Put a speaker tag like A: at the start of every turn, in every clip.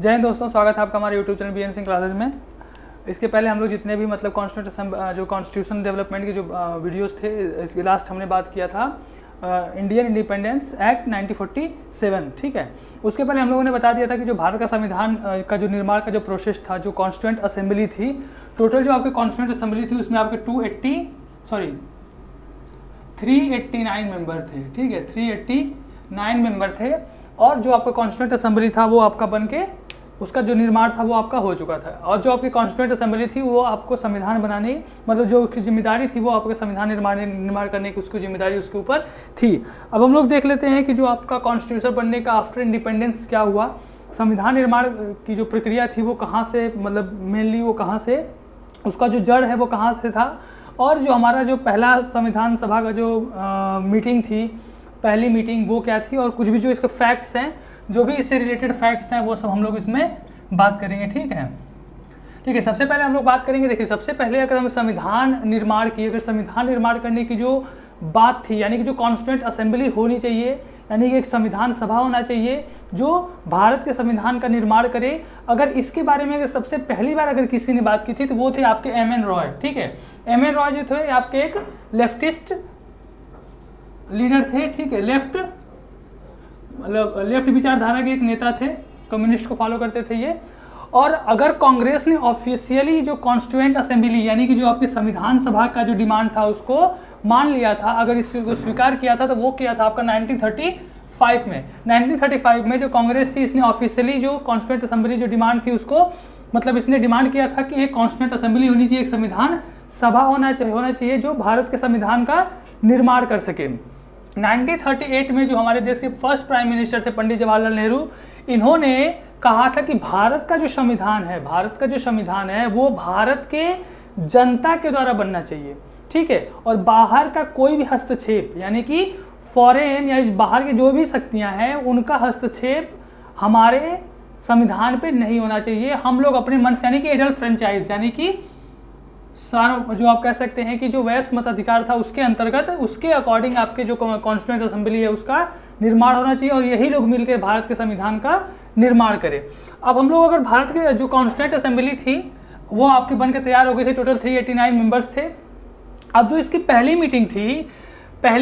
A: जय हिंद दोस्तों, स्वागत है आपका हमारे YouTube channel BN Singh classes में। इसके पहले हम लोग जितने भी मतलब कॉन्स्टिट्यूशन डेवलपमेंट के जो वीडियोस थे, इसके लास्ट हमने बात किया था इंडियन इंडिपेंडेंस एक्ट 1947, ठीक है। उसके पहले हम लोगों ने बता दिया था कि जो भारत का संविधान का जो निर्माण का जो प्रोसेस था, जो कॉन्स्टिट्यूएंट असेंबली थी, टोटल जो आपके कॉन्स्टिट्यूएंट असेंबली थी उसमें आपके 389 मेंबर थे, ठीक है, 389 मेंबर थे। और जो आपका कॉन्स्टिट्यूएंट असेंबली था वो आपका बन के उसका जो निर्माण था वो आपका हो चुका था। और जो आपकी कॉन्स्टिट्यूएंट असेंबली थी वो आपको संविधान बनाने, मतलब जो उसकी जिम्मेदारी थी वो आपके संविधान निर्माण करने की उसकी जिम्मेदारी उसके ऊपर थी। अब हम लोग देख लेते हैं कि जो आपका कॉन्स्टिट्यूशन बनने का आफ्टर इंडिपेंडेंस क्या हुआ, संविधान निर्माण की जो प्रक्रिया थी वो कहाँ से, मतलब मेनली वो कहाँ से, उसका जो जड़ है वो कहाँ से था। और जो हमारा जो पहला संविधान सभा का जो मीटिंग थी, पहली मीटिंग, वो क्या थी, और कुछ भी जो इसके फैक्ट्स हैं, जो भी इससे रिलेटेड फैक्ट्स हैं, वो सब हम लोग इसमें बात करेंगे, ठीक है। ठीक है, सबसे पहले हम लोग बात करेंगे, देखिए सबसे पहले अगर हम संविधान निर्माण की, अगर संविधान निर्माण करने की जो बात थी, यानी कि जो कॉन्स्टिट्यूएंट असेंबली होनी चाहिए, यानी कि एक संविधान सभा होना चाहिए जो भारत के संविधान का निर्माण करे। अगर इसके बारे में अगर सबसे पहली बार अगर किसी ने बात की थी तो वो थे आपके M.N. रॉय, ठीक है। M.N. रॉय जो थे आपके एक लेफ्टिस्ट लीडर थे, ठीक है, लेफ्ट विचारधारा के एक नेता थे, कम्युनिस्ट को फॉलो करते थे ये। और अगर कांग्रेस ने ऑफिशियली जो कॉन्स्टिट्यूएंट असेंबली, यानी कि जो आपकी संविधान सभा का जो डिमांड था उसको मान लिया था, अगर इसको स्वीकार किया था, तो वो किया था आपका 1935 में। 1935 में जो कांग्रेस थी, इसने ऑफिशियली जो कॉन्स्टिट्यूएंट असेंबली जो डिमांड थी उसको, मतलब इसने डिमांड किया था कि एक कॉन्स्टिट्यूएंट असेंबली होनी चाहिए, एक संविधान सभा होना चाहिए जो भारत के संविधान का निर्माण कर सके। 1938 में जो हमारे देश के फर्स्ट प्राइम मिनिस्टर थे पंडित जवाहरलाल नेहरू, इन्होंने कहा था कि भारत का जो संविधान है वो भारत के जनता के द्वारा बनना चाहिए, ठीक है। और बाहर का कोई भी हस्तक्षेप, यानी कि फॉरेन या इस बाहर की जो भी शक्तियां हैं उनका हस्तक्षेप हमारे संविधान पे नहीं होना चाहिए। हम लोग अपने मन से, यानी कि एडल्ट फ्रेंचाइज, यानी कि जो आप कह सकते हैं कि जो वैश्य मताधिकार था उसके अंतर्गत, उसके अकॉर्डिंग आपके जो कॉन्स्टिट्यूएंट असेंबली है उसका निर्माण होना चाहिए, और यही लोग मिलकर भारत के संविधान का निर्माण करें। अब हम लोग अगर भारत के जो कॉन्स्टिट्यूएंट असेंबली थी वो आपकी बनकर तैयार हो गई थी, टोटल 389 मेंबर्स थे। अब जो इसकी पहली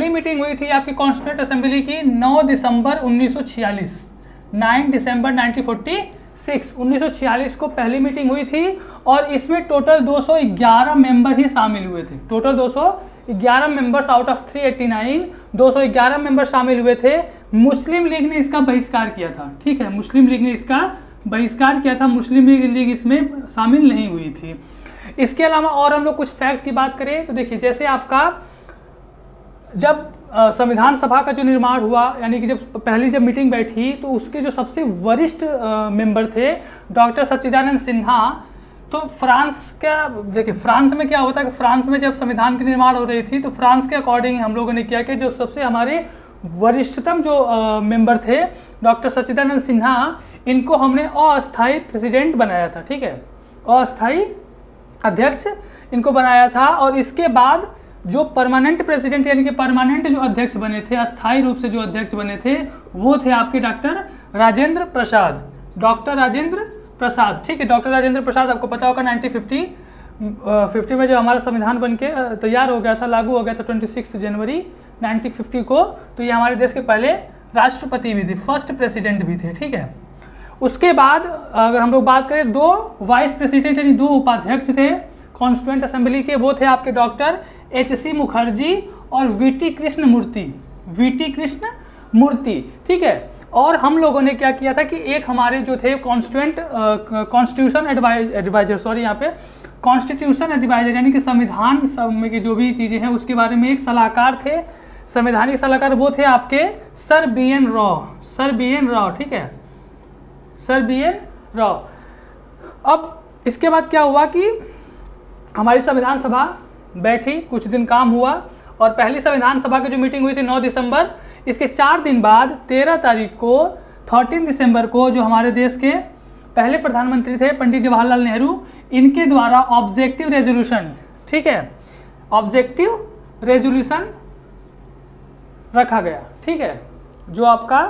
A: मीटिंग हुई थी आपकी कॉन्स्टिट्यूएंट असेंबली की 9 दिसंबर 1946, 9 दिसंबर 1946 को पहली मीटिंग हुई थी। और इसमें टोटल 211 मेंबर ही शामिल हुए थे, total 211 members out of 389, 211 member शामिल हुए थे। मुस्लिम लीग ने इसका बहिष्कार किया था, ठीक है, मुस्लिम लीग ने इसका बहिष्कार किया था, मुस्लिम लीग इसमें शामिल नहीं हुई थी। इसके अलावा और हम लोग कुछ फैक्ट की बात करें तो देखिए, जैसे आपका जब संविधान सभा का जो निर्माण हुआ, यानी कि जब पहली मीटिंग बैठी तो उसके जो सबसे वरिष्ठ मेंबर थे डॉक्टर सच्चिदानंद सिन्हा। तो फ्रांस में क्या होता है कि फ्रांस में जब संविधान की निर्माण हो रही थी तो फ्रांस के अकॉर्डिंग हम लोगों ने किया कि जो सबसे हमारे वरिष्ठतम जो मेंबर थे डॉक्टर सच्चिदानंद सिन्हा, इनको हमने अस्थायी प्रेसिडेंट बनाया था, ठीक है, अस्थायी अध्यक्ष इनको बनाया था। और इसके बाद जो परमानेंट प्रेसिडेंट, यानी कि परमानेंट जो अध्यक्ष बने थे, अस्थायी रूप से जो अध्यक्ष बने थे, वो थे आपके डॉक्टर राजेंद्र प्रसाद, ठीक है। डॉक्टर राजेंद्र प्रसाद, आपको पता होगा 1950 में जो हमारा संविधान बनके तैयार हो गया था, लागू हो गया था 26 जनवरी 1950 को, तो ये हमारे देश के पहले राष्ट्रपति भी थे, फर्स्ट प्रेसिडेंट भी थे, ठीक है। उसके बाद अगर हम लोग बात करें, 2 वाइस प्रेसिडेंट यानी 2 उपाध्यक्ष थे कॉन्स्टिट्यूएंट असेंबली के, वो थे आपके डॉक्टर H.C. मुखर्जी और V.T. कृष्णमूर्ति, ठीक है। और हम लोगों ने क्या किया था कि एक हमारे जो थे कॉन्स्टिट्यूशन एडवाइजर, यानी कि संविधान में की जो भी चीज़ें हैं उसके बारे में एक सलाहकार थे, संवैधानिक सलाहकार, वो थे आपके सर B.N. रॉ, ठीक है, सर B.N. रॉ। अब इसके बाद क्या हुआ कि हमारी संविधान सभा बैठी, कुछ दिन काम हुआ, और पहली संविधान सभा की जो मीटिंग हुई थी 9 दिसंबर, इसके 4 दिन बाद 13 दिसंबर को जो हमारे देश के पहले प्रधानमंत्री थे पंडित जवाहरलाल नेहरू, इनके द्वारा ऑब्जेक्टिव रेजोल्यूशन, ठीक है, ऑब्जेक्टिव रेजोल्यूशन रखा गया, ठीक है, जो आपका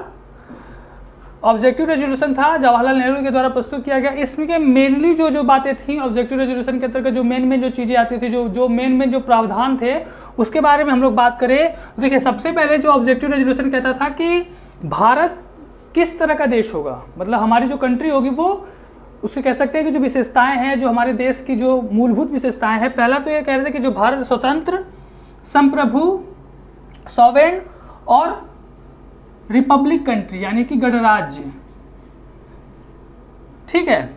A: ऑब्जेक्टिव रेजोल्यूशन था, जवाहरलाल नेहरू के द्वारा प्रस्तुत किया गया। इसमें मेनली जो बातें थी ऑब्जेक्टिव रेजोल्यूशन के अंतर्गत, जो मेन जो चीज़ें आती थी, जो मेन जो प्रावधान थे, उसके बारे में हम लोग बात करें। देखिए, सबसे पहले जो ऑब्जेक्टिव रेजोल्यूशन कहता था कि भारत किस तरह का देश होगा, मतलब हमारी जो कंट्री होगी वो, उसके कह सकते हैं कि जो विशेषताएं हैं, जो हमारे देश की जो मूलभूत विशेषताएं हैं। पहला तो ये कह रहे थे कि जो भारत स्वतंत्र, संप्रभु, सॉवेरेन और रिपब्लिक कंट्री, यानी कि गणराज्य, ठीक है।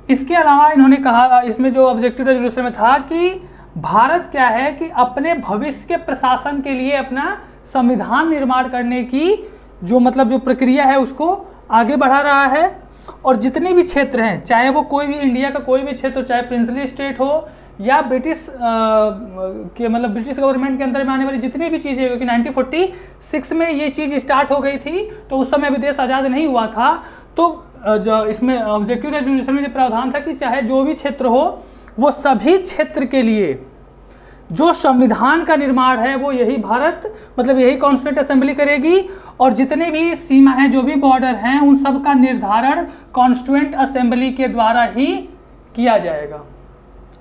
A: इसके अलावा इन्होंने कहा, इसमें जो ऑब्जेक्टिव रेजोल्यूशन में था कि भारत क्या है कि अपने भविष्य के प्रशासन के लिए अपना संविधान निर्माण करने की जो मतलब जो प्रक्रिया है उसको आगे बढ़ा रहा है। और जितने भी क्षेत्र हैं, चाहे वो कोई भी इंडिया का कोई भी क्षेत्र, चाहे प्रिंसली स्टेट हो या ब्रिटिश के मतलब ब्रिटिश गवर्नमेंट के अंदर में आने वाली जितनी भी चीज़ें, क्योंकि 1946 में ये चीज़ स्टार्ट हो गई थी, तो उस समय अभी देश आज़ाद नहीं हुआ था। तो जो इसमें ऑब्जेक्टिव रेजोल्यूशन में जो प्रावधान था कि चाहे जो भी क्षेत्र हो, वो सभी क्षेत्र के लिए जो संविधान का निर्माण है वो यही भारत, मतलब यही कॉन्स्टिट्यूंट असेंबली करेगी। और जितने भी सीमा हैं, जो भी बॉर्डर हैं, उन सब का निर्धारण कॉन्स्टिट्यूंट असेंबली के द्वारा ही किया जाएगा,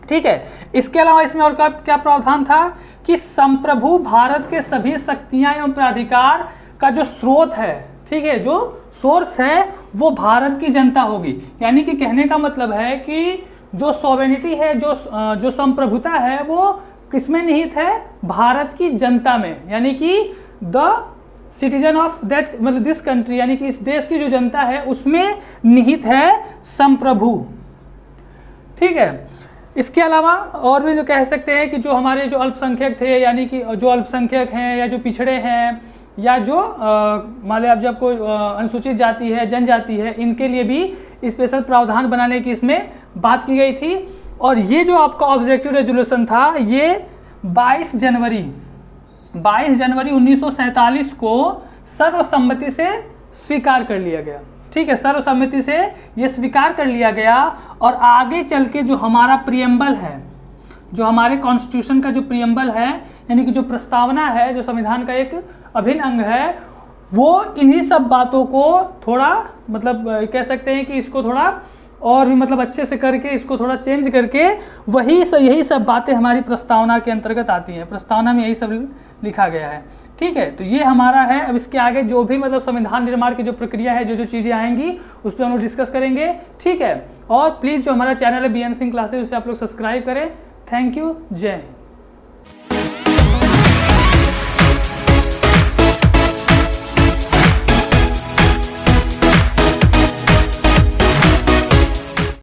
A: ठीक है। इसके अलावा इसमें और क्या प्रावधान था कि संप्रभु भारत के सभी शक्तियां एवं प्राधिकार का जो स्रोत है, ठीक है, जो सोर्स है वो भारत की जनता होगी। यानी कि कहने का मतलब है कि जो सॉवेरेनिटी है, जो संप्रभुता है, वो किसमें निहित है? भारत की जनता में, यानी कि द सिटीजन ऑफ दैट, मतलब दिस कंट्री, यानी कि इस देश की जो जनता है उसमें निहित है संप्रभु, ठीक है। इसके अलावा और भी जो कह सकते हैं कि जो हमारे जो अल्पसंख्यक थे, यानी कि जो अल्पसंख्यक हैं या जो पिछड़े हैं या जो मान लीजिए आप जब कोई अनुसूचित जाति है, जनजाति है, इनके लिए भी स्पेशल प्रावधान बनाने की इसमें बात की गई थी। और ये जो आपका ऑब्जेक्टिव रेजोल्यूशन था, ये 22 जनवरी 1947 को सर्वसम्मति से स्वीकार कर लिया गया, ठीक है। सर्वसम्मति से ये स्वीकार कर लिया गया। और आगे चल के जो हमारा प्रियम्बल है, जो हमारे कॉन्स्टिट्यूशन का जो प्रियम्बल है, यानी कि जो प्रस्तावना है, जो संविधान का एक अभिन्न अंग है, वो इन्हीं सब बातों को थोड़ा मतलब कह सकते हैं कि इसको थोड़ा और भी मतलब अच्छे से करके, इसको थोड़ा चेंज करके यही सब बातें हमारी प्रस्तावना के अंतर्गत आती हैं। प्रस्तावना में यही सब लिखा गया है, ठीक है। तो ये हमारा है। अब इसके आगे जो भी मतलब संविधान निर्माण की जो प्रक्रिया है, जो चीज़ें आएंगी उस पर हम लोग डिस्कस करेंगे, ठीक है। और प्लीज़ जो हमारा चैनल है BN सिंह क्लासेस, उसे आप लोग सब्सक्राइब करें। थैंक यू, जय हिंद।